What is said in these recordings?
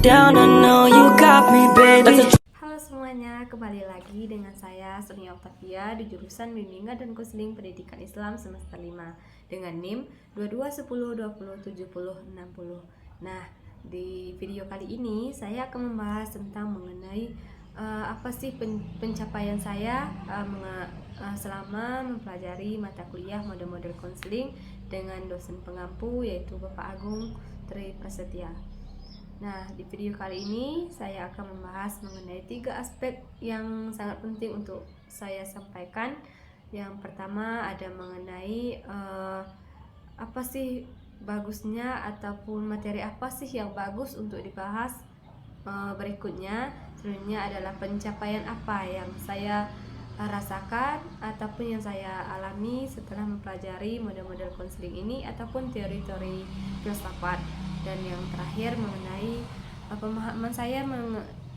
down, I know you got me, baby. Halo semuanya, kembali lagi dengan saya Surya Octavia di jurusan Bimbingan dan Konseling Pendidikan Islam semester 5 dengan NIM 2210207060. Nah, di video kali ini saya akan membahas tentang mengenai apa sih pencapaian saya selama mempelajari mata kuliah model-model konseling dengan dosen pengampu yaitu Bapak Agung Tri Prasetya. Nah, di video kali ini saya akan membahas mengenai 3 aspek yang sangat penting untuk saya sampaikan. Yang pertama ada mengenai apa sih bagusnya ataupun materi apa sih yang bagus untuk dibahas. Berikutnya selanjutnya adalah pencapaian apa yang saya rasakan ataupun yang saya alami setelah mempelajari model-model konseling ini ataupun teori-teori filsafat. Dan yang terakhir mengenai pemahaman saya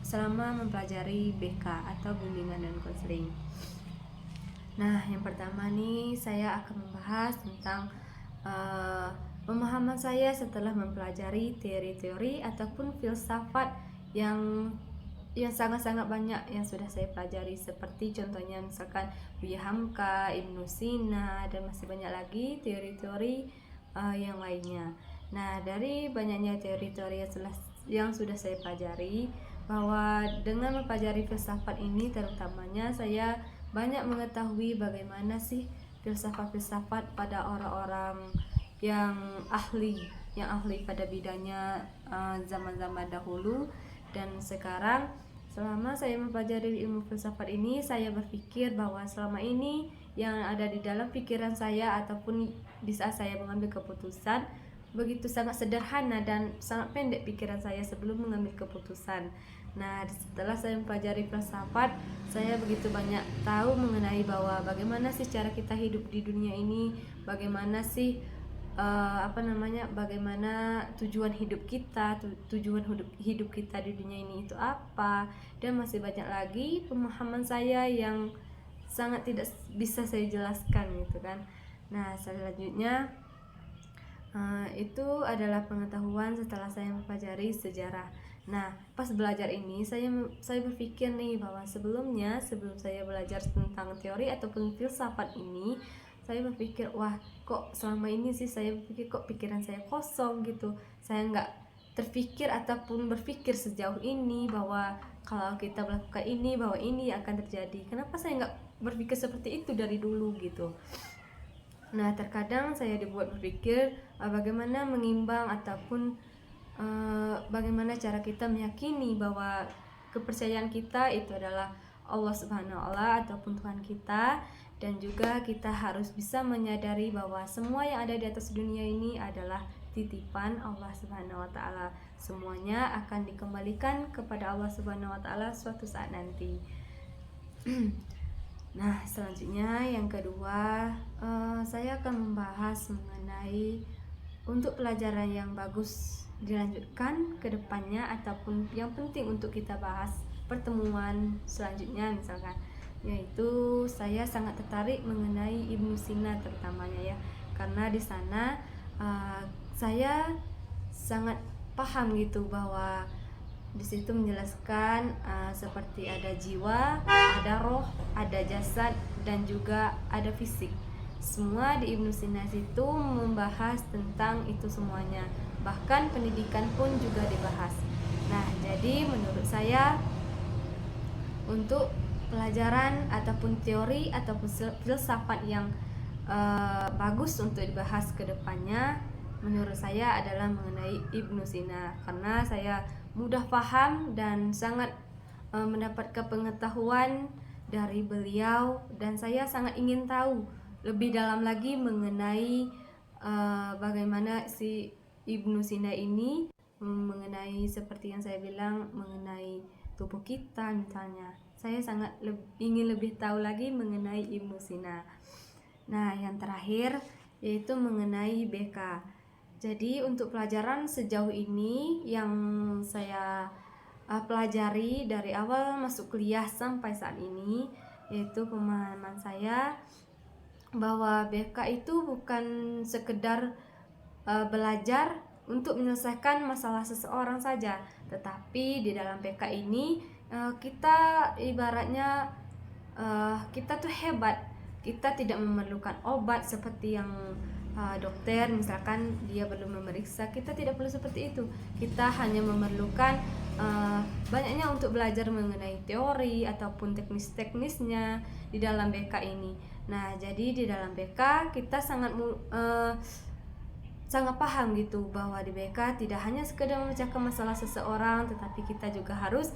selama mempelajari BK atau bimbingan dan konseling. Nah, yang pertama nih saya akan membahas tentang pemahaman saya setelah mempelajari teori-teori ataupun filsafat yang sangat-sangat banyak yang sudah saya pelajari, seperti contohnya misalkan Buya Hamka, Ibnu Sina, dan masih banyak lagi teori-teori yang lainnya. Nah, dari banyaknya teori-teori yang sudah saya pelajari, bahwa dengan mempelajari filsafat ini terutamanya saya banyak mengetahui bagaimana sih filsafat-filsafat pada orang-orang yang ahli pada bidangnya zaman-zaman dahulu. Dan sekarang selama saya mempelajari ilmu filsafat ini, saya berpikir bahwa selama ini yang ada di dalam pikiran saya ataupun di saat saya mengambil keputusan begitu sangat sederhana dan sangat pendek pikiran saya sebelum mengambil keputusan. Nah, setelah saya mempelajari filsafat, saya begitu banyak tahu mengenai bahwa bagaimana sih cara kita hidup di dunia ini, bagaimana sih bagaimana tujuan hidup kita, tujuan hidup kita di dunia ini itu apa, dan masih banyak lagi pemahaman saya yang sangat tidak bisa saya jelaskan gitu kan. Nah, selanjutnya itu adalah pengetahuan setelah saya mempelajari sejarah. Nah, pas belajar ini saya berpikir nih bahwa sebelum saya belajar tentang teori ataupun filsafat ini, saya berpikir, wah, kok selama ini sih saya berpikir kok pikiran saya kosong gitu. Saya nggak terpikir ataupun berpikir sejauh ini bahwa kalau kita melakukan ini, bahwa ini akan terjadi. Kenapa saya nggak berpikir seperti itu dari dulu gitu. Nah, terkadang saya dibuat berpikir bagaimana mengimbang ataupun bagaimana cara kita meyakini bahwa kepercayaan kita itu adalah Allah Subhanahu wa Ta'ala ataupun Tuhan kita, dan juga kita harus bisa menyadari bahwa semua yang ada di atas dunia ini adalah titipan Allah Subhanahu wa Ta'ala. Semuanya akan dikembalikan kepada Allah Subhanahu wa Ta'ala suatu saat nanti. Nah, selanjutnya yang kedua, saya akan membahas mengenai untuk pelajaran yang bagus dilanjutkan ke depannya ataupun yang penting untuk kita bahas pertemuan selanjutnya misalkan, yaitu saya sangat tertarik mengenai Ibnu Sina terutamanya ya, karena di sana saya sangat paham gitu bahwa di situ menjelaskan seperti ada jiwa, ada roh, ada jasad, dan juga ada fisik. Semua di Ibnu Sina itu membahas tentang itu semuanya. Bahkan pendidikan pun juga dibahas. Nah, jadi menurut saya untuk pelajaran ataupun teori ataupun filsafat yang bagus untuk dibahas ke depannya, menurut saya adalah mengenai Ibnu Sina, karena saya mudah paham dan sangat mendapatkan pengetahuan dari beliau, dan saya sangat ingin tahu lebih dalam lagi mengenai bagaimana si Ibnu Sina ini mengenai seperti yang saya bilang mengenai tubuh kita misalnya. Saya sangat ingin lebih tahu lagi mengenai Ibnu Sina. Nah, yang terakhir yaitu mengenai BK. Jadi untuk pelajaran sejauh ini yang saya pelajari dari awal masuk kuliah sampai saat ini, yaitu pemahaman saya bahwa BK itu bukan sekedar belajar untuk menyelesaikan masalah seseorang saja. Tetapi di dalam PK ini kita ibaratnya kita tuh hebat. Kita tidak memerlukan obat seperti yang dokter misalkan dia belum memeriksa, kita tidak perlu seperti itu. Kita hanya memerlukan banyaknya untuk belajar mengenai teori ataupun teknis-teknisnya di dalam BK ini. Nah, jadi di dalam BK kita sangat paham gitu bahwa di BK tidak hanya sekedar memecahkan masalah seseorang, tetapi kita juga harus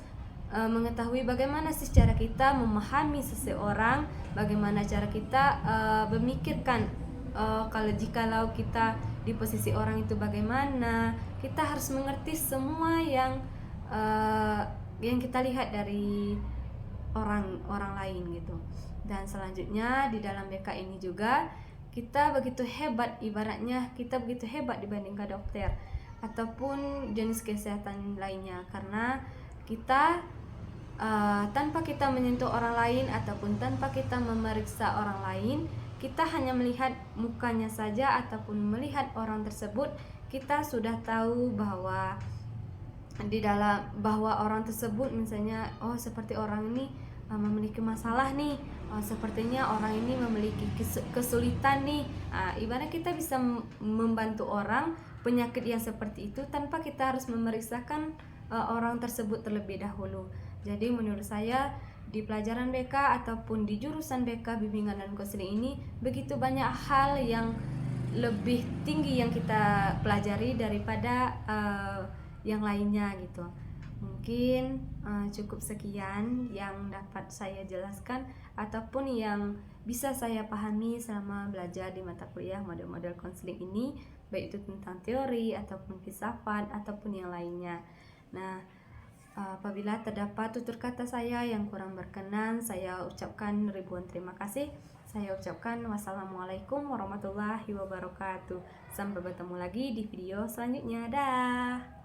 mengetahui bagaimana sih cara kita memahami seseorang, bagaimana cara kita memikirkan jikalau kita di posisi orang itu bagaimana. Kita harus mengerti semua yang kita lihat dari orang lain gitu. Dan selanjutnya di dalam BK ini juga kita begitu hebat, ibaratnya kita begitu hebat dibandingkan dokter ataupun jenis kesehatan lainnya, karena kita tanpa kita menyentuh orang lain ataupun tanpa kita memeriksa orang lain, kita hanya melihat mukanya saja ataupun melihat orang tersebut, kita sudah tahu bahwa orang tersebut misalnya seperti orang ini memiliki masalah nih, sepertinya orang ini memiliki kesulitan nih. Ibaratnya kita bisa membantu orang penyakit yang seperti itu tanpa kita harus memeriksakan orang tersebut terlebih dahulu. Jadi menurut saya di pelajaran BK ataupun di jurusan BK bimbingan dan konseling ini begitu banyak hal yang lebih tinggi yang kita pelajari daripada yang lainnya gitu. Mungkin cukup sekian yang dapat saya jelaskan ataupun yang bisa saya pahami selama belajar di mata kuliah model-model konseling ini, baik itu tentang teori ataupun filsafat ataupun yang lainnya. Nah, apabila terdapat tutur kata saya yang kurang berkenan, saya ucapkan ribuan terima kasih. Saya ucapkan wassalamualaikum warahmatullahi wabarakatuh. Sampai bertemu lagi di video selanjutnya. Dah.